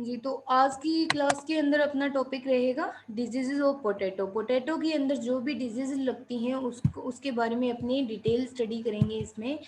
जी, तो आज की क्लास के अंदर अपना टॉपिक रहेगा डिजीज़ेज़ ऑफ पोटैटो। पोटैटो के अंदर जो भी डिजीज़ लगती हैं उसके बारे में अपनी डिटेल स्टडी करेंगे इसमें।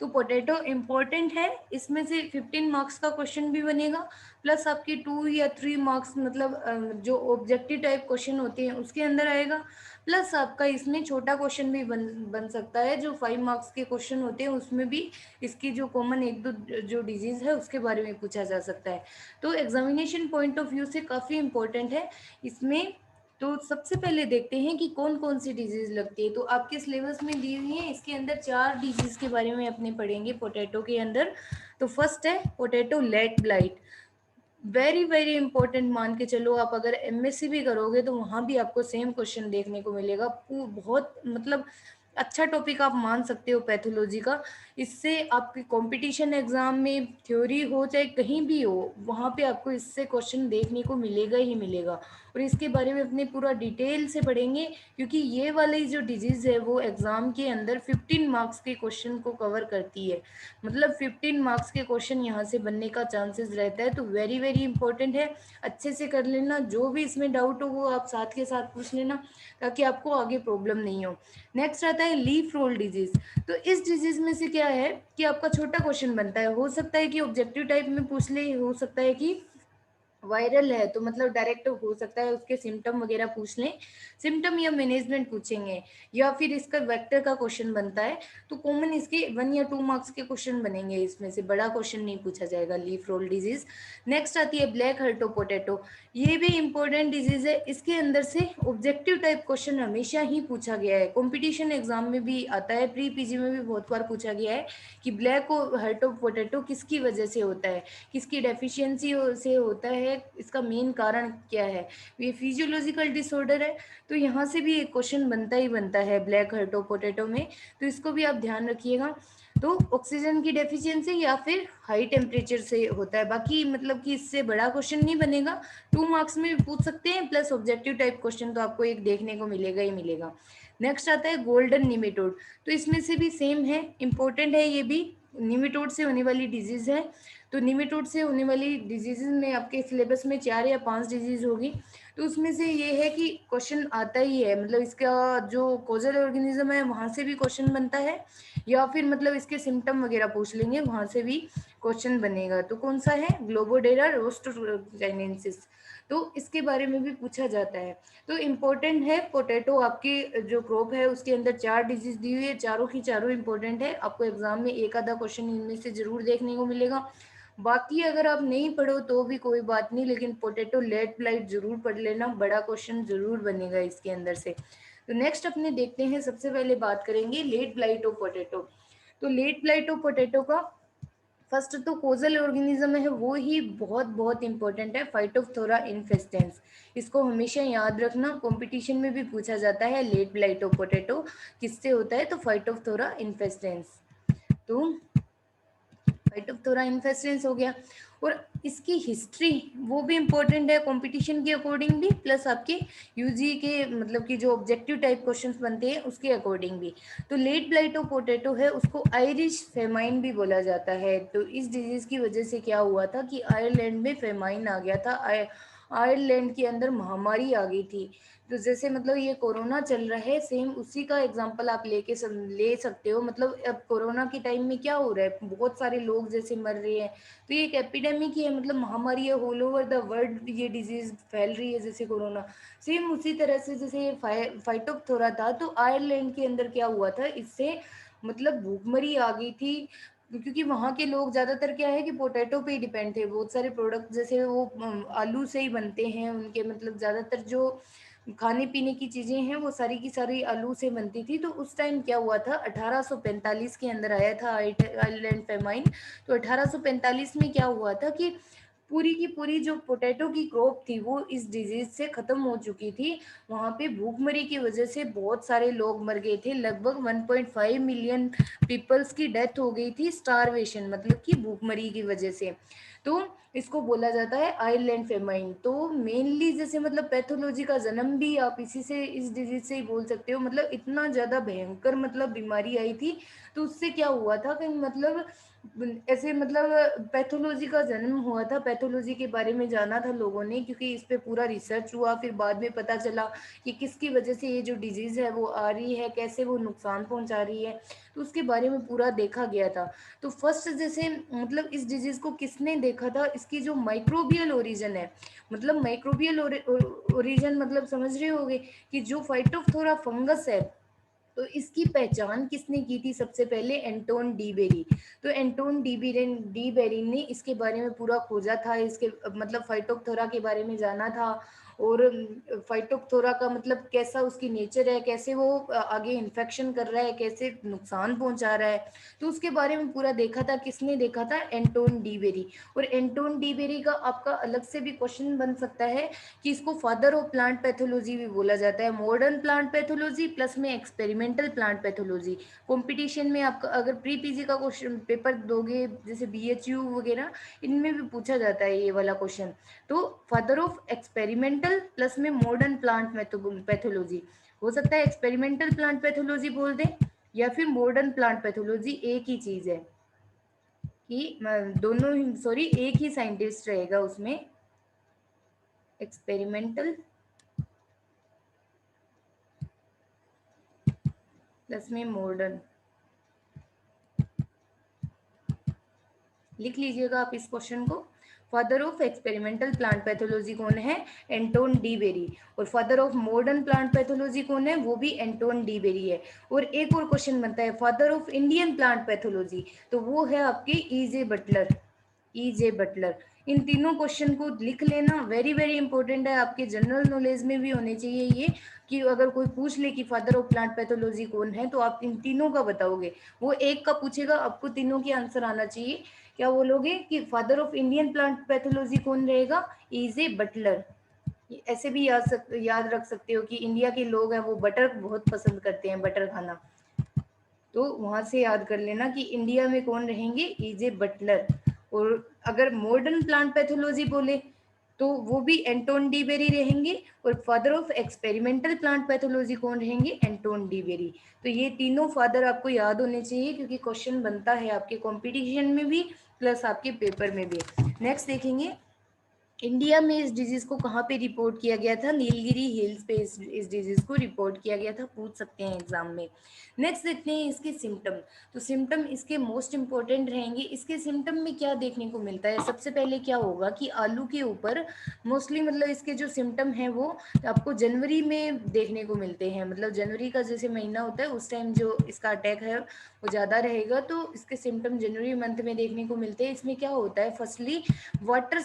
तो पोटैटो इम्पोर्टेंट है, इसमें से 15 मार्क्स का क्वेश्चन भी बनेगा, प्लस आपके 2 या 3 मार्क्स मतलब जो ऑब्जेक्टिव टाइप क्वेश्चन होते हैं उसके अंदर आएगा, प्लस आपका इसमें छोटा क्वेश्चन भी बन सकता है जो 5 मार्क्स के क्वेश्चन होते हैं, उसमें भी इसकी जो कॉमन एक दो जो डिजीज़ है उसके बारे में पूछा जा सकता है। तो एग्जामिनेशन पॉइंट ऑफ व्यू से काफ़ी इम्पोर्टेंट है इसमें। तो सबसे पहले देखते हैं कि कौन कौन सी डिजीज़ लगती है। तो आपके सिलेबस में दी हुई है, इसके अंदर 4 डिजीज़ के बारे में अपने पढ़ेंगे पोटैटो के अंदर। तो फर्स्ट है potato late blight, very very important मान के चलो। आप अगर एमएससी भी करोगे तो वहाँ भी आपको सेम क्वेश्चन देखने को मिलेगा। बहुत मतलब अच्छा टॉपिक आप मान सकते हो पैथोलॉजी का। इससे आपकी कंपटीशन एग्जाम में थ्योरी हो चाहे कहीं भी हो, वहाँ पे आपको इससे क्वेश्चन देखने को मिलेगा ही मिलेगा। और इसके बारे में अपने पूरा डिटेल से पढ़ेंगे, क्योंकि ये वाली जो डिजीज़ है वो एग्ज़ाम के अंदर 15 मार्क्स के क्वेश्चन को कवर करती है। मतलब 15 मार्क्स के क्वेश्चन यहाँ से बनने का चांसेस रहता है। तो वेरी वेरी इंपॉर्टेंट है, अच्छे से कर लेना। जो भी इसमें डाउट हो वो आप साथ के साथ पूछ लेना, ताकि आपको आगे प्रॉब्लम नहीं हो। नेक्स्ट आता है लीफ रोल डिजीज़। तो इस डिजीज़ में से क्या है कि आपका छोटा क्वेश्चन बनता है, हो सकता है कि ऑब्जेक्टिव टाइप में पूछ ले, हो सकता है कि वायरल है तो मतलब डायरेक्ट हो सकता है उसके सिम्टम वगैरह पूछ लें, सिम्टम या मैनेजमेंट पूछेंगे, या फिर इसका वेक्टर का क्वेश्चन बनता है। तो कॉमन इसके 1 या 2 मार्क्स के क्वेश्चन बनेंगे, इसमें से बड़ा क्वेश्चन नहीं पूछा जाएगा लीफ रोल डिजीज। नेक्स्ट आती है ब्लैक हर्टो पोटैटो, ये भी इंपॉर्टेंट डिजीज है। इसके अंदर से ऑब्जेक्टिव टाइप क्वेश्चन हमेशा ही पूछा गया है, कॉम्पिटिशन एग्जाम में भी आता है, प्री पीजी में भी बहुत बार पूछा गया है कि ब्लैक हर्टो पोटैटो किसकी वजह से होता है, किसकी डेफिशिएंसी से होता है, इसका मेन कारण क्या है। ये फिजियोलॉजिकल डिसऑर्डर है, तो यहाँ से भी एक क्वेश्चन बनता ही बनता है ब्लैक हर्टो पोटैटो में। तो इसको भी आप ध्यान रखिएगा। तो ऑक्सीजन की डेफिशिएंसी या फिर हाई टेम्परेचर से होता है। बाकी मतलब कि इससे बड़ा क्वेश्चन नहीं बनेगा, 2 मार्क्स में भी पूछ सकते हैं, प्लस ऑब्जेक्टिव टाइप क्वेश्चन तो आपको एक देखने को मिलेगा ही मिलेगा। नेक्स्ट आता है गोल्डन निमेटोड। तो इसमें से भी सेम है, इंपॉर्टेंट है, ये भी निमेटोड से होने वाली डिजीज है। तो निमेटोड से होने वाली डिजीज़ में आपके सिलेबस में 4 या 5 डिजीज़ होगी। तो उसमें से ये है कि क्वेश्चन आता ही है, मतलब इसका जो कॉजल ऑर्गेनिज्म है वहाँ से भी क्वेश्चन बनता है, या फिर मतलब इसके सिम्टम वगैरह पूछ लेंगे, वहाँ से भी क्वेश्चन बनेगा। तो कौन सा है, ग्लोबोडेरा रोस्टोचाइनेंसिस। तो इसके बारे में भी पूछा जाता है। तो इम्पोर्टेंट है पोटैटो, आपकी जो क्रॉप है उसके अंदर 4 डिजीज दी हुई है, चारों की चारों इंपॉर्टेंट है। आपको एग्जाम में एक आधा क्वेश्चन इनमें से जरूर देखने को मिलेगा। बाकी अगर आप नहीं पढ़ो तो भी कोई बात नहीं, लेकिन पोटैटो लेट ब्लाइट जरूर पढ़ लेना, बड़ा क्वेश्चन जरूर बनेगा इसके अंदर से। तो नेक्स्ट अपने देखते हैं, सबसे पहले बात करेंगे लेट ब्लाइट ऑफ पोटैटो। तो लेट ब्लाइट ऑफ पोटैटो का फर्स्ट तो कोजल ऑर्गेनिज्म है वो ही बहुत बहुत इंपॉर्टेंट है, फाइटोप्थोरा इन्फेस्टेंस। इसको हमेशा याद रखना, कंपटीशन में भी पूछा जाता है लेट ब्लाइट ऑफ पोटैटो किससे होता है, तो फाइटोप्थोरा इन्फेस्टेंस। तो फाइटोप्थोरा इन्फेस्टेंस हो गया। और इसकी हिस्ट्री वो भी इम्पोर्टेंट है कंपटीशन के अकॉर्डिंग भी, प्लस आपके यूजी के मतलब कि जो ऑब्जेक्टिव टाइप क्वेश्चंस बनते हैं उसके अकॉर्डिंग भी। तो लेट ब्लाइट ऑफ पोटैटो है, उसको आयरिश फेमाइन भी बोला जाता है। तो इस डिजीज की वजह से क्या हुआ था कि आयरलैंड में फेमाइन आ गया था, आयरलैंड के अंदर महामारी आ गई थी। तो जैसे मतलब ये कोरोना चल रहा है, सेम उसी का एग्जांपल आप ले सकते हो। मतलब अब कोरोना के टाइम में क्या हो रहा है, बहुत सारे लोग जैसे मर रहे हैं, तो ये एक एपिडेमिक ही है, मतलब महामारी है, ऑल ओवर द वर्ल्ड ये डिजीज फैल रही है जैसे कोरोना। सेम उसी तरह से जैसे ये फाइटोप्थोरा था, तो आयरलैंड के अंदर क्या हुआ था, इससे मतलब भूखमरी आ गई थी। क्योंकि वहाँ के लोग ज़्यादातर क्या है कि पोटैटो पे ही डिपेंड थे, बहुत सारे प्रोडक्ट जैसे वो आलू से ही बनते हैं उनके, मतलब ज़्यादातर जो खाने पीने की चीज़ें हैं वो सारी की सारी आलू से बनती थी। तो उस टाइम क्या हुआ था, 1845 के अंदर आया था आइलैंड फेमाइन। तो 1845 में क्या हुआ था कि पूरी की पूरी जो पोटैटो की क्रॉप थी वो इस डिजीज से खत्म हो चुकी थी। वहाँ पे भूखमरी की वजह से बहुत सारे लोग मर गए थे, लगभग 1.5 मिलियन पीपल्स की डेथ हो गई थी, स्टारवेशन मतलब कि भूखमरी की वजह से। तो इसको बोला जाता है आयरलैंड फेमाइन। तो मेनली जैसे मतलब पैथोलॉजी का जन्म भी आप इसी से, इस डिजीज से ही बोल सकते हो। मतलब इतना ज़्यादा भयंकर मतलब बीमारी आई थी, तो उससे क्या हुआ था कि मतलब ऐसे मतलब पैथोलॉजी का जन्म हुआ था, पैथोलॉजी के बारे में जाना था लोगों ने, क्योंकि इस पे पूरा रिसर्च हुआ, फिर बाद में पता चला कि किसकी वजह से ये जो डिजीज़ है वो आ रही है, कैसे वो नुकसान पहुंचा रही है, तो उसके बारे में पूरा देखा गया था। तो फर्स्ट जैसे मतलब इस डिजीज़ को किसने देखा था, इसकी जो माइक्रोबियल ओरिजिन है, मतलब माइक्रोबियल ओरिजिन मतलब समझ रहे होगे कि जो फाइटोप्थोरा फंगस है, तो इसकी पहचान किसने की थी सबसे पहले, एंटोन डी बेरी। तो एंटोन डी बेरी ने इसके बारे में पूरा खोजा था, इसके मतलब फाइटोप्थोरा के बारे में जाना था, और फाइटोप्थोरा का मतलब कैसा उसकी नेचर है, कैसे वो आगे इन्फेक्शन कर रहा है, कैसे नुकसान पहुंचा रहा है, तो उसके बारे में पूरा देखा था। किसने देखा था, एंटोन डी बेरी। और एंटोन डी बेरी का आपका अलग से भी क्वेश्चन बन सकता है कि इसको फादर ऑफ प्लांट पैथोलॉजी भी बोला जाता है, मॉडर्न प्लांट पैथोलॉजी प्लस में एक्सपेरिमेंटल प्लांट पैथोलॉजी। कंपटीशन में आपका अगर प्री पीजी का क्वेश्चन पेपर दोगे, जैसे बीएचयू वगैरह, इनमें भी पूछा जाता है ये वाला क्वेश्चन। तो फादर ऑफ एक्सपेरिमेंटल प्लस में मॉडर्न प्लांट पैथोलॉजी हो सकता है, एक्सपेरिमेंटल प्लांट पैथोलॉजी बोल दें या फिर मॉडर्न प्लांट पैथोलॉजी, एक ही चीज है कि दोनों ही, सॉरी, एक ही साइंटिस्ट रहेगा उसमें, एक्सपेरिमेंटल प्लस में मॉडर्न। लिख लीजिएगा आप इस क्वेश्चन को। Father of experimental plant pathology कौन है, एंटोन डी बेरी। और father of modern plant pathology कौन है, वो भी एंटोन डी बेरी है। और एक और क्वेश्चन बनता है father of Indian plant pathology, तो वो है आपके ईजे बटलर, ईजे बटलर। इन तीनों क्वेश्चन को लिख लेना, वेरी वेरी इंपॉर्टेंट है, आपके जनरल नॉलेज में भी होने चाहिए ये, कि अगर कोई पूछ ले कि फादर ऑफ प्लांट पैथोलॉजी कौन है, तो आप इन तीनों का बताओगे। वो एक का पूछेगा, आपको तीनों के आंसर आना चाहिए। क्या बोलोगे कि father of Indian plant pathology कौन रहेगा, ईजे बटलर। ऐसे भी याद रख सकते हो कि इंडिया के लोग हैं वो बटर बहुत पसंद करते हैं, बटर खाना, तो वहां से याद कर लेना कि इंडिया में कौन रहेंगे, ईजे बटलर। और अगर मॉडर्न प्लांट पैथोलॉजी बोले तो वो भी एंटोन डी बेरी रहेंगे, और father of experimental plant pathology कौन रहेंगे, एंटोन डी बेरी। तो ये तीनों फादर आपको याद होने चाहिए, क्योंकि क्वेश्चन बनता है आपके कंपटीशन में भी प्लस आपके पेपर में भी। नेक्स्ट देखेंगे, इंडिया में इस डिजीज को कहाँ पे रिपोर्ट किया गया था, नीलगिरी हिल्स पे इस डिजीज को रिपोर्ट किया गया था, पूछ सकते हैं एग्जाम में। नेक्स्ट देखते हैं इसके सिम्टम। तो सिम्टम इसके मोस्ट इंपॉर्टेंट रहेंगे। इसके सिम्टम में क्या देखने को मिलता है, सबसे पहले क्या होगा कि आलू के ऊपर मोस्टली मतलब इसके जो सिम्टम है वो आपको जनवरी में देखने को मिलते हैं, मतलब जनवरी का जैसे महीना होता है उस टाइम जो इसका अटैक है वो ज़्यादा रहेगा, तो इसके सिम्टम जनवरी मंथ में देखने को मिलते हैं। इसमें क्या होता है, फर्स्टली वाटर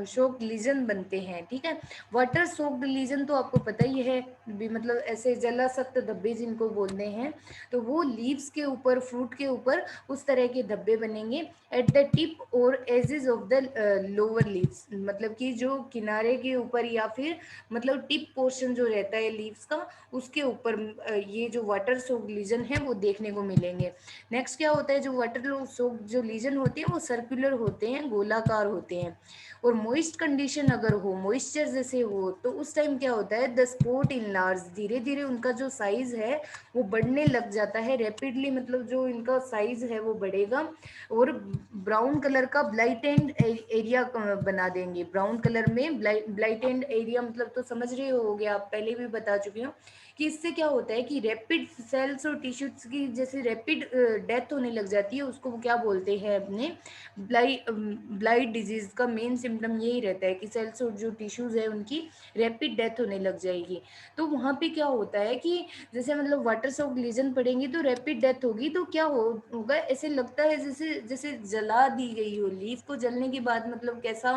शोक्ड लीजन बनते हैं, ठीक है। वाटर सोक्ड लीजन तो आपको पता ही है भी, मतलब ऐसे जलासक्त धब्बे जिनको बोलते हैं, तो वो लीव्स के ऊपर, फ्रूट के ऊपर उस तरह के धब्बे बनेंगे एट द टिप और edges of the lower leaves, मतलब कि जो किनारे के ऊपर या फिर मतलब टिप पोर्शन जो रहता है लीव्स का, उसके ऊपर ये जो वाटर सोक्ड लीजन है वो देखने को मिलेंगे। नेक्स्ट क्या होता है, जो वाटर सोक्ड जो लीजन होते हैं वो सर्कुलर होते हैं, गोलाकार होते हैं। और मॉइस्ट कंडीशन अगर हो, मॉइस्चर जैसे हो, तो उस टाइम क्या होता है, द स्पॉट इन लार्ज, धीरे धीरे उनका जो साइज है वो बढ़ने लग जाता है रैपिडली, मतलब जो इनका साइज है वो बढ़ेगा, और ब्राउन कलर का ब्लाइट एंड एरिया बना देंगे। ब्राउन कलर में ब्लाइट एंड एरिया मतलब तो समझ रहे होगे आप, पहले भी बता चुकी हूँ कि इससे क्या होता है कि रैपिड सेल्स और टिश्यूज की जैसे रैपिड डेथ होने लग जाती है, उसको वो क्या बोलते हैं अपने ब्लाइट डिजीज का मेन सिम्टम यही रहता है कि सेल्स और जो टिश्यूज है उनकी रैपिड डेथ होने लग जाएगी। तो वहाँ पे क्या होता है कि जैसे मतलब वाटर सोक्ड लीजन पड़ेंगी तो रैपिड डेथ होगी, तो क्या होगा, ऐसे लगता है जैसे जैसे जला दी गई हो, लीफ को जलने के बाद मतलब कैसा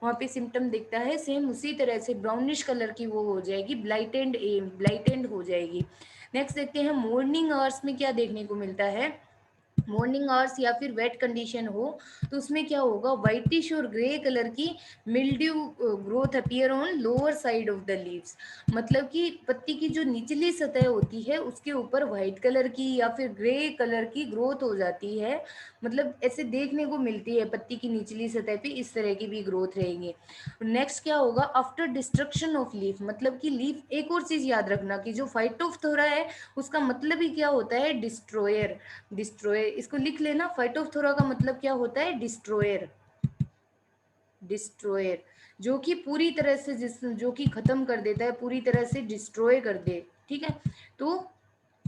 वहाँ पे सिम्टम दिखता है, सेम उसी तरह से ब्राउनिश कलर की वो हो जाएगी, ब्लाइट एंड हो जाएगी। नेक्स्ट देखते हैं मॉर्निंग आवर्स में क्या देखने को मिलता है। मॉर्निंग आवर्स या फिर वेट कंडीशन हो तो उसमें क्या होगा, व्हाइटिश और ग्रे कलर की mildew growth appear on lower side of the leaves, मतलब कि पत्ती की जो निचली सतह होती है उसके ऊपर व्हाइट कलर की या फिर ग्रे कलर की ग्रोथ हो जाती है, मतलब ऐसे देखने को मिलती है, पत्ती की निचली सतह पे इस तरह की भी ग्रोथ रहेगी। नेक्स्ट क्या होगा, आफ्टर डिस्ट्रक्शन ऑफ लीफ, मतलब कि लीफ, एक और चीज याद रखना कि जो फाइटोफथोरा है उसका मतलब ही क्या होता है, डिस्ट्रॉयर। डिस्ट्रॉयर इसको लिख लेना, फाइटोफथोरा का मतलब क्या होता है, डिस्ट्रॉयर। डिस्ट्रॉयर जो कि पूरी तरह से जो कि खत्म कर देता है, पूरी तरह से डिस्ट्रॉय कर दे, ठीक है। तो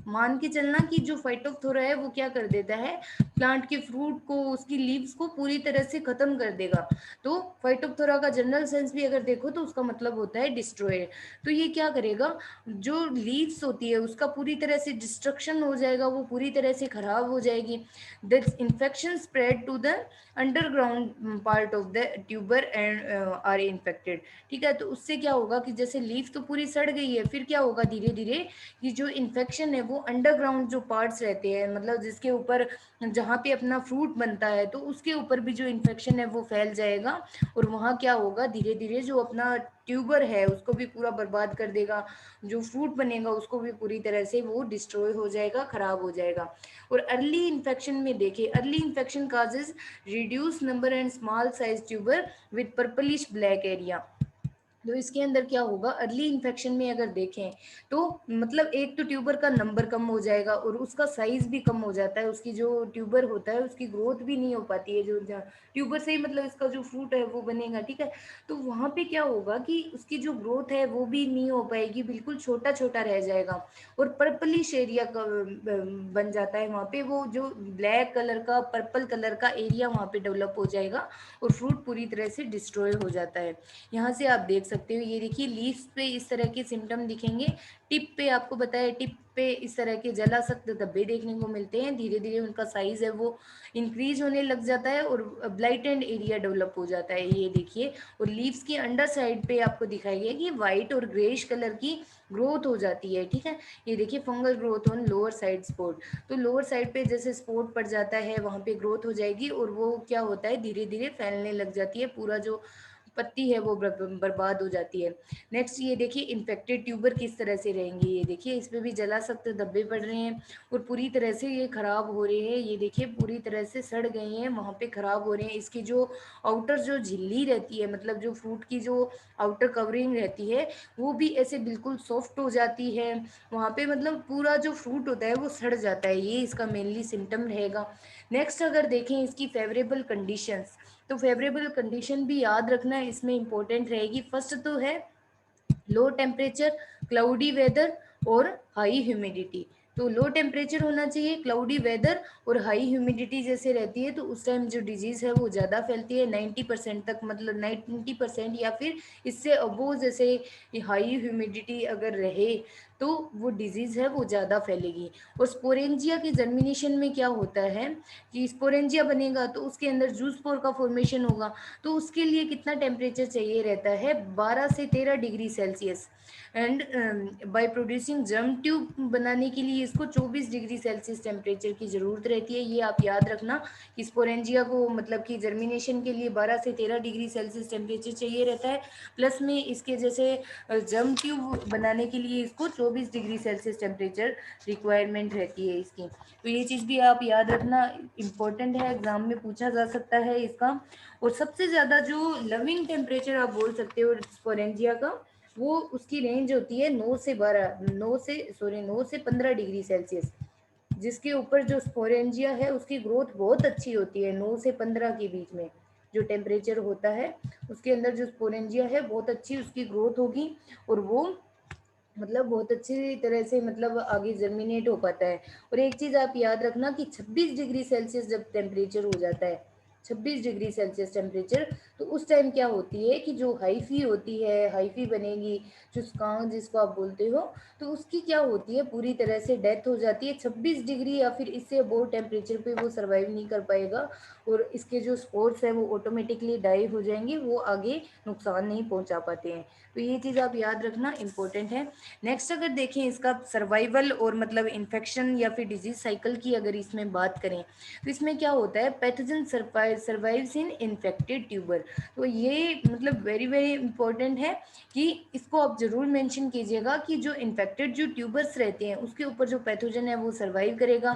मान के चलना कि जो फाइटोप्थोरा है वो क्या कर देता है, प्लांट के फ्रूट को, उसकी लीव्स को पूरी तरह से खत्म कर देगा। तो फाइटोप्थोरा का जनरल सेंस भी अगर देखो तो उसका मतलब होता है डिस्ट्रॉय। तो ये क्या करेगा, जो लीव्स होती है उसका पूरी तरह से डिस्ट्रक्शन हो जाएगा, वो पूरी तरह से खराब हो जाएगी। The infection spread to the underground part of the tuber and are infected, ठीक है। तो उससे क्या होगा कि जैसे लीफ तो पूरी सड़ गई है, फिर क्या होगा, धीरे धीरे कि जो इन्फेक्शन है वो अंडरग्राउंड जो पार्ट्स रहते हैं, मतलब जिसके ऊपर, जहाँ पे अपना फ्रूट बनता है, तो उसके ऊपर भी जो इन्फेक्शन है वो फैल जाएगा, और वहाँ क्या होगा, धीरे धीरे जो अपना ट्यूबर है उसको भी पूरा बर्बाद कर देगा, जो फ्रूट बनेगा उसको भी पूरी तरह से वो डिस्ट्रॉय हो जाएगा, खराब हो जाएगा। और अर्ली इन्फेक्शन में देखिए, early infection causes reduce number and small size tuber with purplish black area. तो इसके अंदर क्या होगा, अर्ली इन्फेक्शन में अगर देखें तो मतलब एक तो ट्यूबर का नंबर कम हो जाएगा और उसका साइज भी कम हो जाता है, उसकी जो ट्यूबर होता है उसकी ग्रोथ भी नहीं हो पाती है, जो ट्यूबर से ही मतलब इसका जो फ्रूट है वो बनेगा, ठीक है। तो वहाँ पे क्या होगा कि उसकी जो ग्रोथ है वो भी नहीं हो पाएगी, बिल्कुल छोटा छोटा रह जाएगा, और पर्पलिश एरिया का बन जाता है वहाँ पे, वो जो ब्लैक कलर का, पर्पल कलर का एरिया वहाँ पे डेवलप हो जाएगा, और फ्रूट पूरी तरह से डिस्ट्रॉय हो जाता है। यहाँ से आप देख सकते हो, ये देखिए लीव्स पे इस तरह के सिम्टम दिखेंगे, टिप पे आपको बताया, टिप पे इस तरह के जलासक्त धब्बे देखने को मिलते हैं, धीरे धीरे उनका साइज है वो इंक्रीज होने लग जाता है और ब्लाइटेंड एरिया डेवलप हो जाता है, ये देखिए। और लीव्स की अंडर साइड पे आपको दिखाई गया कि व्हाइट और ग्रेइश कलर की ग्रोथ हो जाती है, ठीक है। ये देखिए fungal growth on lower side spot, तो लोअर साइड पे जैसे स्पॉट पड़ जाता है वहाँ पे ग्रोथ हो जाएगी, और वो क्या होता है, धीरे धीरे फैलने लग जाती है, पूरा जो पत्ती है वो बर्बाद हो जाती है। नेक्स्ट ये देखिए इन्फेक्टेड ट्यूबर किस तरह से रहेंगे, ये देखिए इस पे भी जलासक्त धब्बे पड़ रहे हैं और पूरी तरह से ये खराब हो रहे हैं, ये देखिए पूरी तरह से सड़ गए हैं, वहाँ पे खराब हो रहे हैं। इसकी जो आउटर जो झिल्ली रहती है, मतलब जो फ्रूट की जो आउटर कवरिंग रहती है वो भी ऐसे बिल्कुल सॉफ्ट हो जाती है, वहाँ पे मतलब पूरा जो फ्रूट होता है वो सड़ जाता है, ये इसका मेनली सिम्टम रहेगा। नेक्स्ट अगर देखें इसकी फेवरेबल कंडीशंस, तो फेवरेबल कंडीशन भी याद रखना इसमें इंपॉर्टेंट रहेगी। फर्स्ट तो है लो टेम्परेचर, क्लाउडी वेदर और हाई ह्यूमिडिटी। तो लो टेम्परेचर होना चाहिए, क्लाउडी वेदर और हाई ह्यूमिडिटी जैसे रहती है तो उस टाइम जो डिजीज़ है वो ज़्यादा फैलती है, 90% तक, मतलब 90% या फिर इससे अबोव, जैसे हाई ह्यूमिडिटी अगर रहे तो वो डिजीज़ है वो ज़्यादा फैलेगी। और स्पोरेंजिया के जर्मिनेशन में क्या होता है कि स्पोरेंजिया बनेगा तो उसके अंदर जूस्पोर का फॉर्मेशन होगा, तो उसके लिए कितना टेम्परेचर चाहिए रहता है, 12 से 13 degree Celsius, and by producing germ tube बनाने के लिए इसको 24 डिग्री सेल्सियस टेम्परेचर की ज़रूरत रहती है। ये आप याद रखना कि स्पोरेंजिया को मतलब कि जर्मिनेशन के लिए 12 से 13 डिग्री सेल्सियस टेम्परेचर चाहिए रहता है, प्लस में इसके जैसे जर्म ट्यूब बनाने के लिए इसको 24 डिग्री सेल्सियस टेम्परेचर रिक्वायरमेंट रहती है इसकी। तो ये चीज़ भी आप याद रखना, इम्पोर्टेंट है, एग्जाम में पूछा जा सकता है इसका। और सबसे ज़्यादा जो लविंग टेम्परेचर आप बोल सकते हो स्पोरेंजिया का, वो उसकी रेंज होती है 9 से 15 डिग्री सेल्सियस, जिसके ऊपर जो स्पोरेंजिया है उसकी ग्रोथ बहुत अच्छी होती है, 9 से 15 के बीच में जो टेम्परेचर होता है उसके अंदर जो स्पोरेंजिया है बहुत अच्छी उसकी ग्रोथ होगी, और वो मतलब बहुत अच्छी तरह से मतलब आगे जर्मिनेट हो पाता है। और एक चीज़ आप याद रखना कि 26 डिग्री सेल्सियस जब टेम्परेचर हो जाता है, 26 डिग्री सेल्सियस टेम्परेचर, तो उस टाइम क्या होती है कि जो हाइफी होती है, हाइफी बनेगी, जो स्कांक जिसको आप बोलते हो, तो उसकी क्या होती है, पूरी तरह से डेथ हो जाती है। 26 डिग्री या फिर इससे अबोव टेम्परेचर पे वो सर्वाइव नहीं कर पाएगा, और इसके जो स्पोर्स है वो ऑटोमेटिकली डाई हो जाएंगे, वो आगे नुकसान नहीं पहुंचा पाते हैं। तो ये चीज़ आप याद रखना, इंपॉर्टेंट है। नेक्स्ट अगर देखें इसका सर्वाइवल और मतलब इन्फेक्शन या फिर डिजीज साइकिल की अगर इसमें बात करें, तो इसमें क्या होता है, पैथोजन सर्वाइव्स इन इन्फेक्टेड ट्यूबर। तो ये मतलब वेरी वेरी इंपॉर्टेंट है कि इसको आप जरूर मेंशन कीजिएगा कि जो इन्फेक्टेड जो ट्यूबर्स रहते हैं उसके ऊपर जो पैथोजन है वो सर्वाइव करेगा।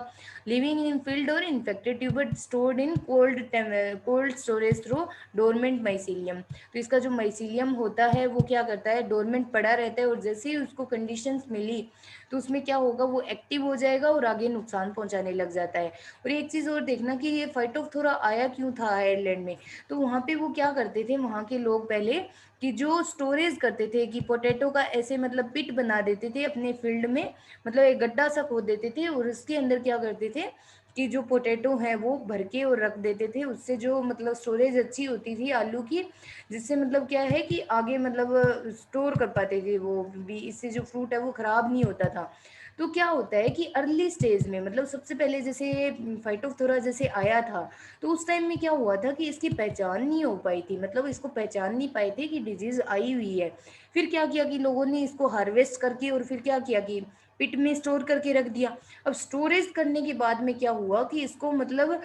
Living in field or infected tuber stored in cold storage through dormant mycelium. तो इसका जो माइसीलियम होता है वो क्या करता है, डोरमेंट पड़ा रहता है, और जैसे ही उसको कंडीशंस मिली तो उसमें क्या होगा, वो एक्टिव हो जाएगा और आगे नुकसान पहुंचाने लग जाता है। और एक चीज़ और देखना कि ये फाइटोप्थोरा आया क्यों था आयरलैंड में। तो वहाँ पे वो क्या करते थे वहाँ के लोग पहले, कि जो स्टोरेज करते थे कि पोटैटो का ऐसे मतलब पिट बना देते थे अपने फील्ड में, मतलब एक गड्ढा सा खोद देते थे और उसके अंदर क्या करते थे कि जो पोटैटो है वो भर के और रख देते थे। उससे जो मतलब स्टोरेज अच्छी होती थी आलू की, जिससे मतलब क्या है कि आगे मतलब स्टोर कर पाते थे वो भी, इससे जो फ्रूट है वो खराब नहीं होता था। तो क्या होता है कि अर्ली स्टेज में मतलब सबसे पहले जैसे फाइटोप्थोरा जैसे आया था, तो उस टाइम में क्या हुआ था कि इसकी पहचान नहीं हो पाई थी, मतलब इसको पहचान नहीं पाए थे कि डिजीज आई हुई है। फिर क्या किया कि लोगों ने इसको हार्वेस्ट करके और फिर क्या किया कि पिट में स्टोर करके रख दिया। अब स्टोरेज करने के बाद में क्या हुआ कि इसको मतलब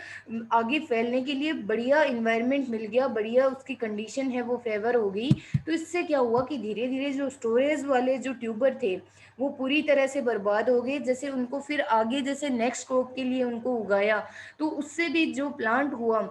आगे फैलने के लिए बढ़िया इन्वायरमेंट मिल गया, बढ़िया उसकी कंडीशन है वो फेवर हो गई। तो इससे क्या हुआ कि धीरे धीरे जो स्टोरेज वाले जो ट्यूबर थे वो पूरी तरह से बर्बाद हो गए। जैसे उनको फिर आगे जैसे नेक्स्ट क्रॉप के लिए उनको उगाया, तो उससे भी जो प्लांट हुआ,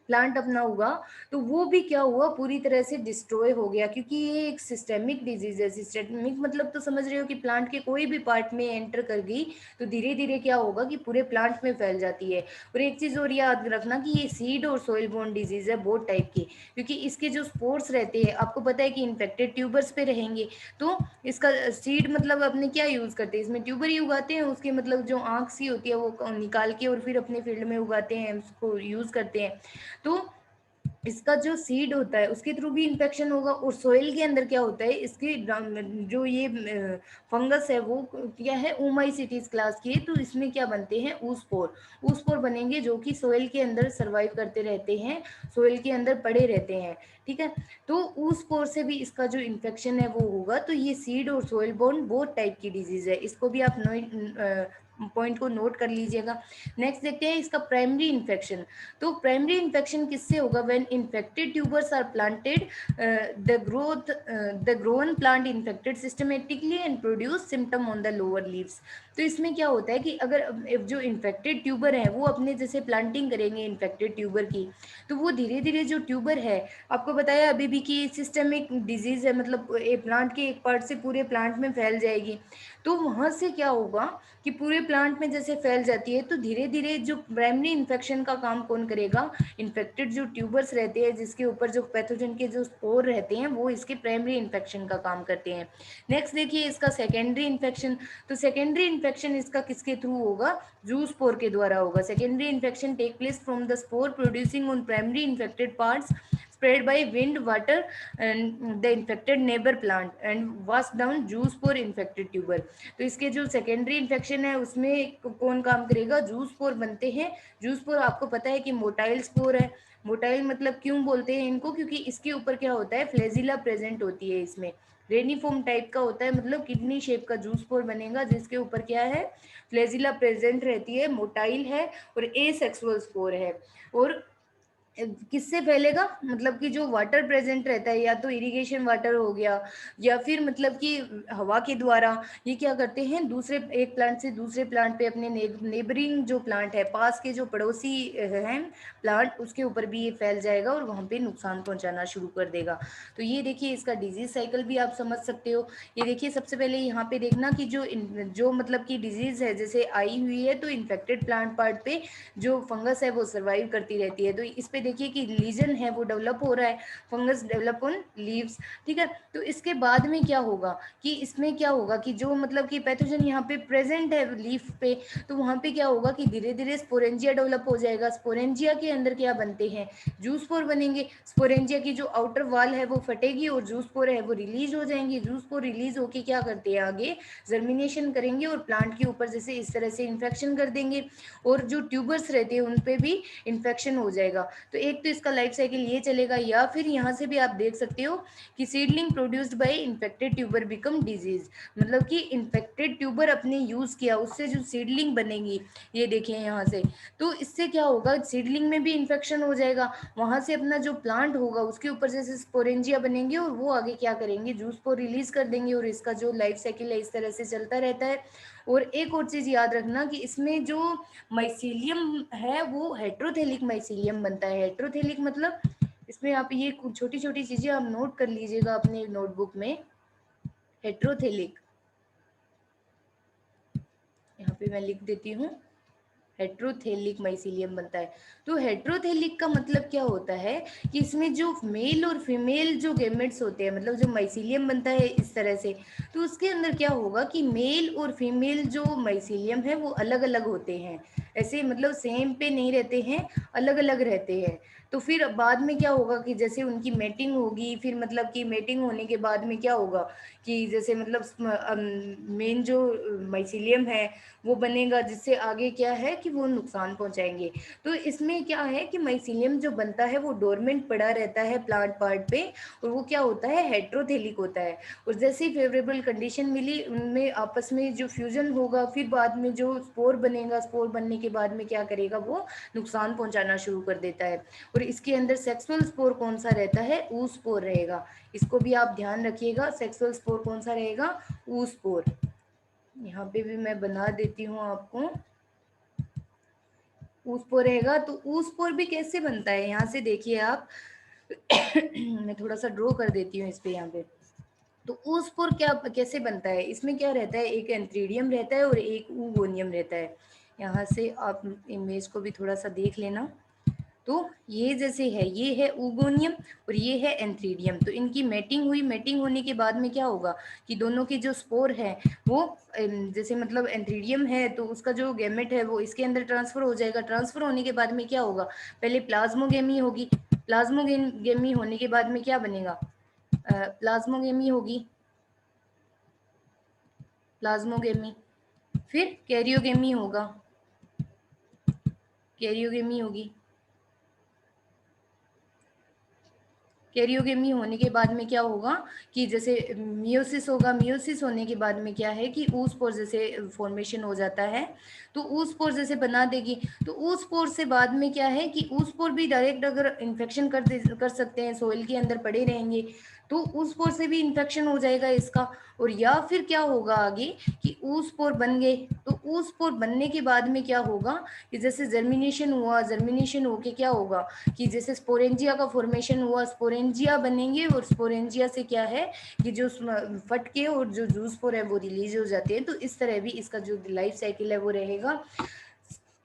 प्लांट अपना हुआ, तो वो भी क्या हुआ पूरी तरह से डिस्ट्रॉय हो गया, क्योंकि ये एक सिस्टेमिक डिजीज है। सिस्टेमिक मतलब तो समझ रहे हो कि प्लांट के कोई भी पार्ट में एंटर कर गई तो धीरे धीरे क्या होगा कि पूरे प्लांट में फैल जाती है। और एक चीज़ और याद रखना कि ये सीड और सोइल बोर्न डिजीज है बहुत टाइप की, क्योंकि इसके जो स्पोर्स रहते हैं आपको पता है कि इन्फेक्टेड ट्यूबर्स पे रहेंगे। तो इसका सीड मतलब अपने क्या यूज़ करते हैं, इसमें ट्यूबर ही उगाते हैं, उसके मतलब जो आँख सी होती है वो निकाल के और फिर अपने फील्ड में उगाते हैं, उसको यूज़ करते हैं। तो इसका जो सीड होता है उसके थ्रू भी इन्फेक्शन होगा। और सोइल के अंदर क्या होता है, इसके जो ये फंगस है वो क्या है, ओमाइसीटीज क्लास की है। तो इसमें क्या बनते हैं, ऊस्पोर, ऊस्पोर बनेंगे जो कि सोइल के अंदर सरवाइव करते रहते हैं, सोइल के अंदर पड़े रहते हैं। ठीक है, तो ऊस्पोर से भी इसका जो इन्फेक्शन है वो होगा। तो ये सीड और सोइल बोर्न बोथ टाइप की डिजीज है, इसको भी आप पॉइंट को नोट कर लीजिएगा। नेक्स्ट देखते हैं इसका प्राइमरी इन्फेक्शन। तो प्राइमरी इन्फेक्शन किससे होगा, when infected tubers are planted, the grown plant infected systematically and produce symptom on the lower leaves. तो इसमें क्या होता है कि अगर जो इन्फेक्टेड ट्यूबर है वो अपने जैसे प्लांटिंग करेंगे इन्फेक्टेड ट्यूबर की, तो वो धीरे धीरे जो ट्यूबर है, आपको बताया अभी भी कि सिस्टमिक डिजीज है, मतलब एक प्लांट के एक पार्ट से पूरे प्लांट में फैल जाएगी। तो वहाँ से क्या होगा कि पूरे प्लांट में जैसे फैल जाती है, तो धीरे धीरे जो प्राइमरी इन्फेक्शन का काम कौन करेगा, इन्फेक्टेड जो ट्यूबर्स रहते हैं जिसके ऊपर जो पैथोजन के जो स्पोर रहते हैं वो इसके प्राइमरी इन्फेक्शन का काम करते हैं। नेक्स्ट देखिए इसका सेकेंडरी इन्फेक्शन। तो सेकेंडरी इन्फेक्शन इसका किसके थ्रू होगा, जू स्पोर के द्वारा होगा। Secondary infection take place from the spore producing on primary infected parts spread by wind, water and the infected neighbor plant and was down juice for infected tuber। तो इसके जो secondary infection है उसमें कौन काम करेगा, जूस स्पोर बनते हैं। जूस स्पोर आपको पता है कि मोटाइल स्पोर है। मोटाइल मतलब क्यों बोलते हैं इनको, क्योंकि इसके ऊपर क्या होता है, फ्लैजिला प्रेजेंट होती है, इसमें रेनिफॉर्म टाइप का होता है, मतलब किडनी शेप का जूस स्पोर बनेगा जिसके ऊपर क्या है, फ्लैजिला प्रेजेंट रहती है, मोटाइल है और एसेक्सुअल स्पोर है। और किससे फैलेगा, मतलब कि जो वाटर प्रेजेंट रहता है, या तो इरिगेशन वाटर हो गया या फिर मतलब कि हवा के द्वारा, ये क्या करते हैं दूसरे एक प्लांट से दूसरे प्लांट पे अपने नेबरिंग जो प्लांट है, पास के जो पड़ोसी हैं प्लांट, उसके ऊपर भी ये फैल जाएगा और वहाँ पे नुकसान पहुँचाना शुरू कर देगा। तो ये देखिए इसका डिजीज साइकिल भी आप समझ सकते हो। ये देखिए सबसे पहले यहाँ पे देखना कि जो मतलब कि डिजीज है जैसे आई हुई है, तो इन्फेक्टेड प्लांट पार्ट पे जो फंगस है वो सर्वाइव करती रहती है। तो इस पे देखिए कि लीजन है वो डेवलप हो रहा है, फंगस डेवलप ऑन लीव्स। ठीक है, तो इसके बाद में क्या होगा कि इसमें क्या होगा कि जो मतलब कि पैथोजन यहाँ पे प्रेजेंट है लीफ पे, तो वहाँ पे क्या होगा कि धीरे धीरे स्पोरेंजिया डेवलप हो जाएगा। स्पोरेंजिया के अंदर क्या बनते हैं, जूस्पोर बनेंगे। स्पोरेंजिया की जो आउटर वॉल है वो फटेगी और जूस्पोर है वो रिलीज हो जाएंगे। जूस्पोर रिलीज होके क्या करते हैं, आगे जर्मिनेशन करेंगे और प्लांट के ऊपर जैसे इस तरह से इन्फेक्शन कर देंगे और जो ट्यूबर्स रहते हैं उन पे भी इन्फेक्शन हो जाएगा। तो एक तो इसका लाइफ साइकिल ये चलेगा, या फिर यहाँ से भी आप देख सकते हो कि seedling produced by infected tuber become disease, मतलब कि इन्फेक्टेड ट्यूबर अपने यूज़ किया, उससे जो सीडलिंग बनेगी, ये देखिए यहाँ से, तो इससे क्या होगा, सीडलिंग में भी इन्फेक्शन हो जाएगा, वहाँ से अपना जो प्लांट होगा उसके ऊपर जैसे स्पोरेंजिया बनेंगे और वो आगे क्या करेंगे, जूस को रिलीज कर देंगे, और इसका जो लाइफ साइकिल है इस तरह से चलता रहता है। और एक और चीज़ याद रखना कि इसमें जो माइसीलियम है वो हेट्रोथेलिक माइसीलियम बनता है। हेट्रोथेलिक मतलब इसमें आप ये छोटी छोटी चीज़ें आप नोट कर लीजिएगा अपने नोटबुक में। हेट्रोथेलिक, यहाँ पे मैं लिख देती हूँ, हेट्रोथेलिक माइसीलियम बनता है। तो हेट्रोथेलिक का मतलब क्या होता है कि इसमें जो मेल और फीमेल जो गैमेट्स होते हैं, मतलब जो माइसीलियम बनता है इस तरह से, तो उसके अंदर क्या होगा कि मेल और फीमेल जो माइसीलियम है वो अलग अलग होते हैं, ऐसे मतलब सेम पे नहीं रहते हैं, अलग अलग रहते हैं। तो फिर बाद में क्या होगा कि जैसे उनकी मेटिंग होगी, फिर मतलब कि मेटिंग होने के बाद में क्या होगा कि जैसे मतलब मेन जो माइसीलियम है वो बनेगा, जिससे आगे क्या है कि वो नुकसान पहुंचाएंगे। तो इसमें क्या है कि माइसीलियम जो बनता है वो डोरमेंट पड़ा रहता है प्लांट पार्ट पे, और वो क्या होता है, हेट्रोथेलिक होता है। और जैसे ही फेवरेबल कंडीशन मिली, उनमें आपस में जो फ्यूजन होगा, फिर बाद में जो स्पोर बनेगा, स्पोर बनने के बाद में क्या करेगा, वो नुकसान पहुंचाना शुरू कर देता है। और इसके अंदर सेक्सुअल स्पोर कौन सा रहता है, ऊ स्पोर रहेगा। इसको भी आप ध्यान रखिएगा, सेक्सुअल स्पोर कौन सा रहेगा, ऊ स्पोर। यहाँ पे भी मैं बना देती हूँ आपको, ऊसपोर रहेगा। तो ऊसपोर भी कैसे बनता है, यहाँ से देखिए आप मैं थोड़ा सा ड्रॉ कर देती हूँ इस पे, यहाँ पे। तो ऊसपोर क्या कैसे बनता है, इसमें क्या रहता है, एक एंथ्रीडियम रहता है और एक ऊगोनियम रहता है। यहाँ से आप इमेज को भी थोड़ा सा देख लेना। तो ये जैसे है, ये है ऊगोनियम और ये है एंथ्रीडियम। तो इनकी मैटिंग हुई, मैटिंग होने के बाद में क्या होगा कि दोनों के जो स्पोर है वो जैसे मतलब एंथ्रीडियम है तो उसका जो गैमेट है वो इसके अंदर ट्रांसफर हो जाएगा। ट्रांसफर होने के बाद में क्या होगा, पहले प्लाज्मोगेमी होगी, प्लाज्मोगेमी होने के बाद में क्या बनेगा, प्लाज्मोगेमी होगी, प्लाज्मोगेमी, फिर कैरियोगेमी होगा, कैरियोगेमी होगी। कैरियोगेमी होने के बाद में क्या होगा कि जैसे मियोसिस होगा, मियोसिस होने के बाद में क्या है कि ऊसपोर जैसे फॉर्मेशन हो जाता है, तो ऊसपोर जैसे बना देगी। तो ऊसपोर से बाद में क्या है कि ऊसपोर भी डायरेक्ट अगर इन्फेक्शन कर सकते हैं, सोइल के अंदर पड़े रहेंगे तो ऊसपोर से भी इन्फेक्शन हो जाएगा इसका। और या फिर क्या होगा आगे कि ऊसपोर बन गए, तो ऊसपोर बनने के बाद में क्या होगा कि जैसे जर्मिनेशन हुआ, जर्मिनेशन होके क्या होगा कि जैसे स्पोरेंजिया का फॉर्मेशन हुआ, स्पोरेंजिया बनेंगे और स्पोरेंजिया से क्या है कि जो फटके और जो जूस स्पोर है वो रिलीज हो जाते हैं। तो इस तरह भी इसका जो लाइफ साइकिल है वो रहेगा।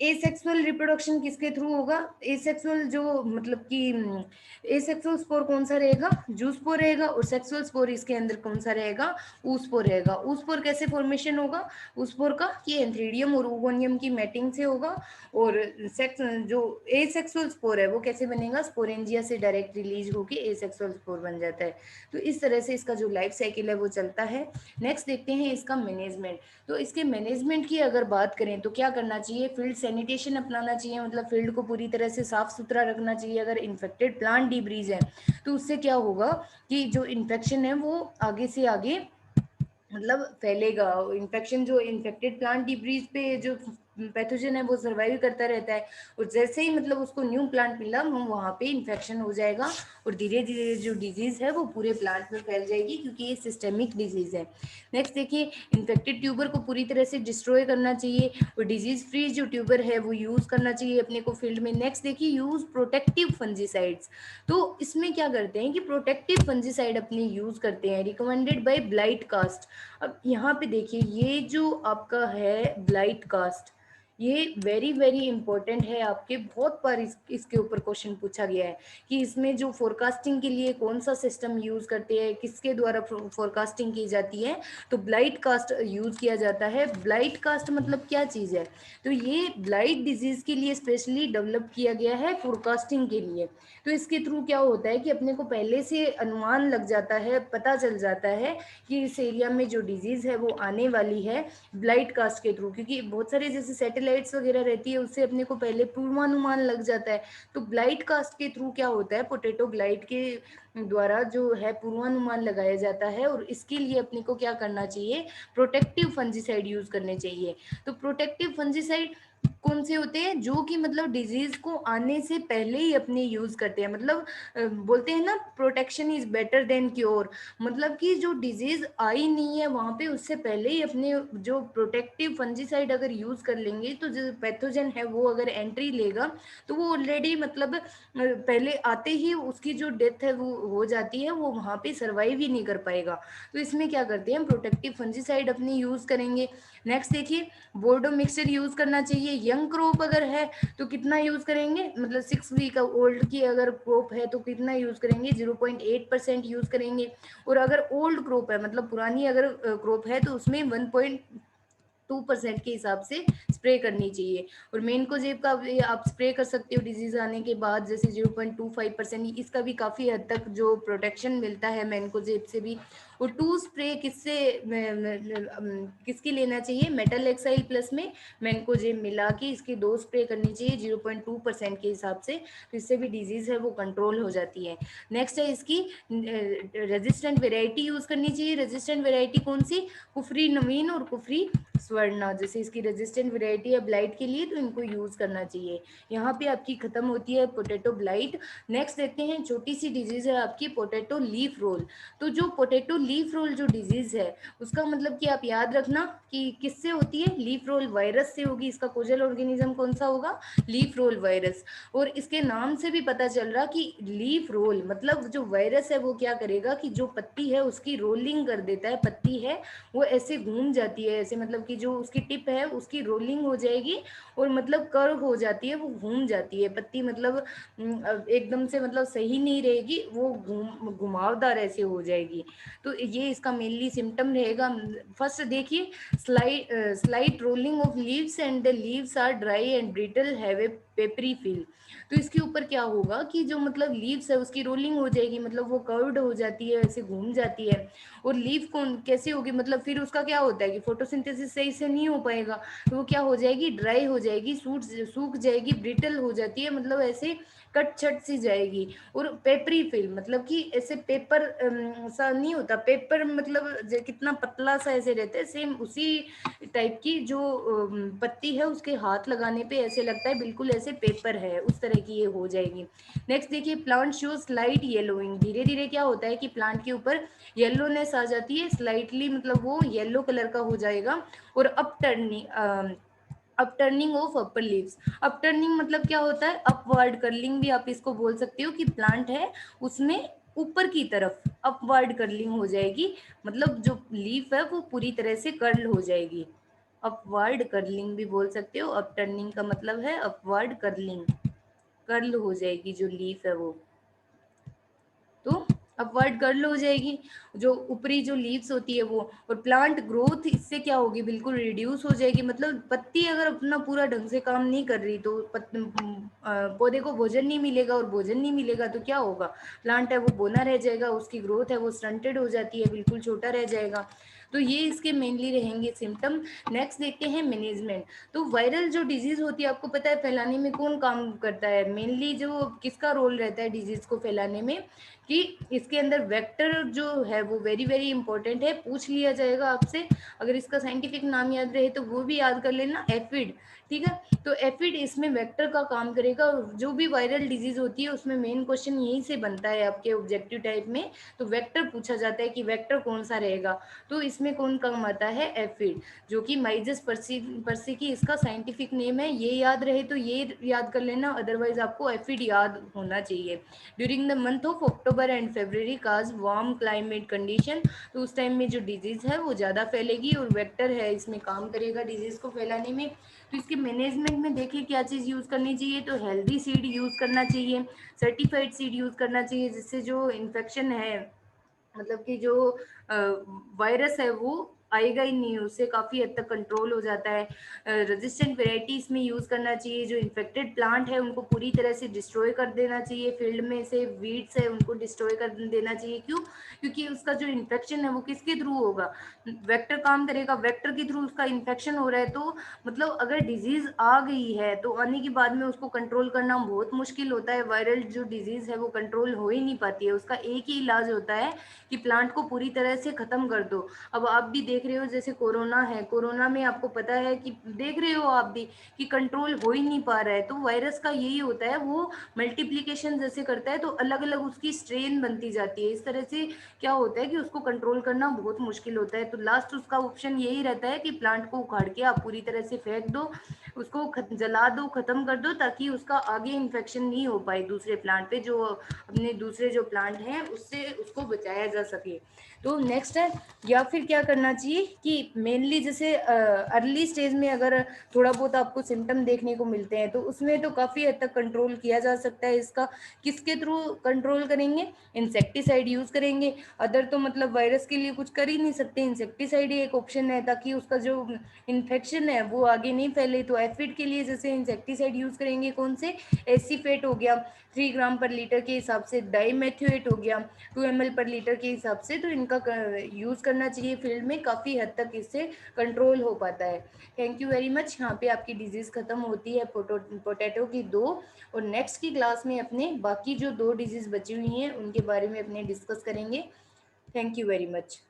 एसेक्सुअल रिप्रोडक्शन किसके थ्रू होगा, एसेक्सुअल जो मतलब कि एसेक्सुअल स्पोर कौन सा रहेगा, जू स्पोर रहेगा, और सेक्सुअल स्पोर इसके अंदर कौन सा रहेगा, ऊ स्पोर रहेगा। ऊ स्पोर कैसे फॉर्मेशन होगा, ऊ स्पोर का कि एंथ्रीडियम और ऊगोनियम की मैटिंग से होगा। और सेक्स जो एसेक्सुअल स्पोर है वो कैसे बनेगा, स्पोरेंजिया से डायरेक्ट रिलीज होकर एसेक्सुअल स्पोर बन जाता है। तो इस तरह से इसका जो लाइफ साइकिल है वो चलता है। नेक्स्ट देखते हैं इसका मैनेजमेंट। तो इसके मैनेजमेंट की अगर बात करें तो क्या करना चाहिए, फील्ड सैनिटेशन अपनाना चाहिए, मतलब फील्ड को पूरी तरह से साफ सुथरा रखना चाहिए। अगर इन्फेक्टेड प्लांट डिब्रीज है तो उससे क्या होगा कि जो इन्फेक्शन है वो आगे से आगे मतलब फैलेगा। इन्फेक्शन जो इन्फेक्टेड प्लांट डिब्रीज पे जो पैथोजन है वो सर्वाइव करता रहता है, और जैसे ही मतलब उसको न्यू प्लांट मिला वहाँ पे इन्फेक्शन हो जाएगा और धीरे धीरे जो डिजीज है वो पूरे प्लांट में फैल जाएगी, क्योंकि ये सिस्टेमिक डिजीज है। नेक्स्ट देखिए, इन्फेक्टेड ट्यूबर को पूरी तरह से डिस्ट्रॉय करना चाहिए, और डिजीज फ्री जो ट्यूबर है वो यूज करना चाहिए अपने को फील्ड में। नेक्स्ट देखिए, यूज प्रोटेक्टिव फंजीसाइड्स। तो इसमें क्या करते हैं कि प्रोटेक्टिव फंजीसाइड अपने यूज करते हैं, रिकमेंडेड बाय ब्लाइट कास्ट। अब यहाँ पे देखिए, ये जो आपका है ब्लाइट कास्ट, ये वेरी वेरी इंपॉर्टेंट है, आपके बहुत बार इसके ऊपर क्वेश्चन पूछा गया है कि इसमें जो फोरकास्टिंग के लिए कौन सा सिस्टम यूज करते हैं, किसके द्वारा फोरकास्टिंग की जाती है, तो ब्लाइट कास्ट यूज किया जाता है। ब्लाइट कास्ट मतलब क्या चीज़ है, तो ये ब्लाइट डिजीज के लिए स्पेशली डेवलप किया गया है फोरकास्टिंग के लिए। तो इसके थ्रू क्या होता है कि अपने को पहले से अनुमान लग जाता है, पता चल जाता है कि इस एरिया में जो डिजीज है वो आने वाली है ब्लाइट कास्ट के थ्रू, क्योंकि बहुत सारे जैसे सेटेलाइट सैटेलाइट्स वगैरह रहती है उससे अपने को पहले पूर्वानुमान लग जाता है। तो ग्लाइड कास्ट के थ्रू क्या होता है, पोटैटो ग्लाइड के द्वारा जो है पूर्वानुमान लगाया जाता है, और इसके लिए अपने को क्या करना चाहिए, प्रोटेक्टिव फंजीसाइड यूज करने चाहिए। तो प्रोटेक्टिव फंजीसाइड कौन से होते हैं, जो कि मतलब डिजीज को आने से पहले ही अपने यूज करते हैं, मतलब बोलते हैं ना protection is better than cure, मतलब कि जो डिजीज आई नहीं है वहां पे उससे पहले ही अपने जो प्रोटेक्टिव फंजीसाइड अगर यूज कर लेंगे तो जो पैथोजन है वो अगर एंट्री लेगा तो वो ऑलरेडी मतलब पहले आते ही उसकी जो डेथ है वो हो जाती है, वो वहां पे सर्वाइव ही नहीं कर पाएगा। तो इसमें क्या करते हैं, प्रोटेक्टिव फंजीसाइड अपनी यूज करेंगे। नेक्स्ट देखिए, बोर्डो मिक्सचर यूज करना चाहिए। यंग क्रॉप अगर है तो कितना यूज करेंगे, मतलब 6 वीक ओल्ड की अगर क्रॉप है तो कितना यूज करेंगे, 0.8% यूज करेंगे। और अगर ओल्ड क्रॉप है मतलब पुरानी अगर क्रॉप है तो उसमें 1.2% के हिसाब से स्प्रे करनी चाहिए। और मेन को जेब का आप स्प्रे कर सकते हो डिजीज आने के बाद, जैसे 0.25%, इसका भी काफी हद तक जो प्रोटेक्शन मिलता है मेन को जेब से भी। और 2 स्प्रे किससे किसकी लेना चाहिए, मेटल एक्साइल प्लस में मैनकोजेब मिला के इसकी 2 स्प्रे करनी चाहिए 0.2% के हिसाब से, तो इससे भी डिजीज है वो कंट्रोल हो जाती है। नेक्स्ट है इसकी रेजिस्टेंट वेराइटी यूज करनी चाहिए। रेजिस्टेंट वेराइटी कौन सी, कुफरी नवीन और कुफरी स्वर्णा, जैसे इसकी रेजिस्टेंट वेराइटी है ब्लाइट के लिए तो इनको यूज करना चाहिए। यहाँ पे आपकी खत्म होती है पोटैटो ब्लाइट। नेक्स्ट देखते हैं, छोटी सी डिजीज है आपकी पोटैटो लीफ रोल। तो जो पोटैटो लीफ रोल जो डिजीज है उसका मतलब कि आप याद रखना कि किससे होती है, लीफ रोल वायरस से होगी। इसका कोजल ऑर्गेनिज्म कौन सा होगा, लीफ रोल वायरस। और इसके नाम से भी पता चल रहा कि लीफ रोल मतलब जो वायरस है वो क्या करेगा कि जो पत्ती है उसकी रोलिंग कर देता है, पत्ती है वो ऐसे घूम जाती है ऐसे, मतलब कि जो उसकी टिप है उसकी रोलिंग हो जाएगी और मतलब कर्व हो जाती है, वो घूम जाती है पत्ती, मतलब एकदम से मतलब सही नहीं रहेगी, वो घुमावदार ऐसे हो जाएगी। तो ये इसका मेनली सिम्टम रहेगा। फर्स्ट देखिए, slight rolling of leaves and the leaves are dry and brittle have a papery feel. तो इसके ऊपर क्या होगा कि जो मतलब लीव्स है उसकी रोलिंग हो जाएगी, मतलब वो कर्व्ड हो जाती है, ऐसे घूम जाती है। और लीफ कौन कैसे होगी, मतलब फिर उसका क्या होता है कि फोटोसिंथेसिस सही से नहीं हो पाएगा, तो वो क्या हो जाएगी, ड्राई हो जाएगी, सूख जाएगी, ब्रिटल हो जाती है, मतलब ऐसे कट छट सी जाएगी। और पेपरी फिल्म मतलब कि ऐसे पेपर सा नहीं होता, पेपर मतलब कितना पतला सा ऐसे रहता है, सेम उसी टाइप की जो पत्ती है उसके हाथ लगाने पे ऐसे लगता है बिल्कुल ऐसे पेपर है, उस तरह की ये हो जाएगी। नेक्स्ट देखिए, प्लांट शो स्लाइट येलोइंग। धीरे धीरे क्या होता है कि प्लांट के ऊपर येलोनेस आ जाती है, स्लाइटली मतलब वो येलो कलर का हो जाएगा। और अपटर्निंग ऑफ अपर लीव्स। अपटर्निंग मतलब क्या होता है, अपवर्ड कर्लिंग भी आप इसको बोल सकते हो कि प्लांट है उसमें ऊपर की तरफ अपवर्ड कर्लिंग हो जाएगी, मतलब जो लीफ है वो पूरी तरह से कर्ल हो जाएगी। अपवर्ड कर्लिंग भी बोल सकते हो, अपटर्निंग का मतलब है अपवर्ड कर्लिंग, कर्ल हो जाएगी जो लीफ है वो, तो अपवर्ड कर्ल हो जाएगी जो ऊपरी जो लीव्स होती है वो। और प्लांट ग्रोथ इससे क्या होगी, बिल्कुल रिड्यूस हो जाएगी, मतलब पत्ती अगर अपना पूरा ढंग से काम नहीं कर रही तो पौधे को भोजन नहीं मिलेगा, और भोजन नहीं मिलेगा तो क्या होगा, प्लांट है वो बोना रह जाएगा, उसकी ग्रोथ है वो स्टंटेड हो जाती है, बिल्कुल छोटा रह जाएगा। तो ये इसके मेनली रहेंगे सिम्टम। नेक्स्ट देखते हैं मैनेजमेंट। तो वायरल जो डिजीज होती है आपको पता है फैलाने में कौन काम करता है, मेनली जो किसका रोल रहता है डिजीज को फैलाने में, कि इसके अंदर वेक्टर जो है वो वेरी वेरी इंपॉर्टेंट है, पूछ लिया जाएगा आपसे, अगर इसका साइंटिफिक नाम याद रहे तो वो भी याद कर लेना, एफिड। ठीक है, तो एफिड इसमें वेक्टर का काम करेगा। जो भी वायरल डिजीज होती है उसमें मेन क्वेश्चन यहीं से बनता है आपके ऑब्जेक्टिव टाइप में, तो वेक्टर पूछा जाता है कि वेक्टर कौन सा रहेगा, तो इसमें कौन काम आता है, एफिड, जो कि माइजस पर्सिकी इसका साइंटिफिक नेम है। ये याद रहे तो ये याद कर लेना, अदरवाइज आपको एफिड याद होना चाहिए। During the month of October and February cause warm climate condition, तो उस टाइम में जो डिजीज है वो ज़्यादा फैलेगी, और वेक्टर है इसमें काम करेगा डिजीज को फैलाने में। तो इसके मैनेजमेंट में देखिए क्या चीज़ यूज़ करनी चाहिए, तो हेल्दी सीड यूज़ करना चाहिए, सर्टिफाइड सीड यूज़ करना चाहिए, जिससे जो इन्फेक्शन है मतलब कि जो वायरस है वो आएगा ही नहीं, उससे काफ़ी हद तक कंट्रोल हो जाता है। रेजिस्टेंट वेराइटी इसमें यूज़ करना चाहिए, जो इन्फेक्टेड प्लांट है उनको पूरी तरह से डिस्ट्रॉय कर देना चाहिए, फील्ड में से वीड्स है उनको डिस्ट्रॉय कर देना चाहिए। क्यों? क्योंकि उसका जो इन्फेक्शन है वो किसके थ्रू होगा, वेक्टर काम करेगा, वेक्टर के थ्रू उसका इन्फेक्शन हो रहा है। तो मतलब अगर डिजीज़ आ गई है तो आने के बाद में उसको कंट्रोल करना बहुत मुश्किल होता है। वायरल जो डिजीज़ है वो कंट्रोल हो ही नहीं पाती है। उसका एक ही इलाज होता है कि प्लांट को पूरी तरह से ख़त्म कर दो। अब आप भी देख रहे हो जैसे कोरोना है, कोरोना में आपको पता है कि देख रहे हो आप भी कि कंट्रोल हो ही नहीं पा रहा है। तो वायरस का यही होता है, वो मल्टीप्लिकेशन जैसे करता है तो अलग अलग उसकी स्ट्रेन बनती जाती है। इस तरह से क्या होता है कि उसको कंट्रोल करना बहुत मुश्किल होता है। तो लास्ट उसका ऑप्शन यही रहता है कि प्लांट को उखाड़ के आप पूरी तरह से फेंक दो, उसको जला दो, ख़त्म कर दो, ताकि उसका आगे इन्फेक्शन नहीं हो पाए दूसरे प्लांट पे, जो अपने दूसरे जो प्लांट हैं उससे उसको बचाया जा सके। तो नेक्स्ट है, या फिर क्या करना चाहिए कि मेनली जैसे अर्ली स्टेज में अगर थोड़ा बहुत आपको सिम्टम देखने को मिलते हैं तो उसमें तो काफ़ी हद तक कंट्रोल किया जा सकता है। इसका किसके थ्रू कंट्रोल करेंगे? इंसेक्टिसाइड यूज़ करेंगे। अदर तो मतलब वायरस के लिए कुछ कर ही नहीं सकते, इंसेक्टिसाइड ही एक ऑप्शन है ताकि उसका जो इन्फेक्शन है वो आगे नहीं फैले। तो एफिड के लिए जैसे इंसेक्टिसाइड यूज़ करेंगे, कौन से? एसीफेट हो गया 3 ग्राम पर लीटर के हिसाब से, डाईमेथोएट हो गया 2 ml पर लीटर के हिसाब से। तो इनका यूज़ करना चाहिए फील्ड में, काफ़ी हद तक इससे कंट्रोल हो पाता है। Thank you very much. यहाँ पे आपकी डिजीज़ ख़त्म होती है पोटैटो की 2, और नेक्स्ट की क्लास में अपने बाकी जो 2 डिजीज़ बची हुई हैं उनके बारे में अपने डिस्कस करेंगे। Thank you very much.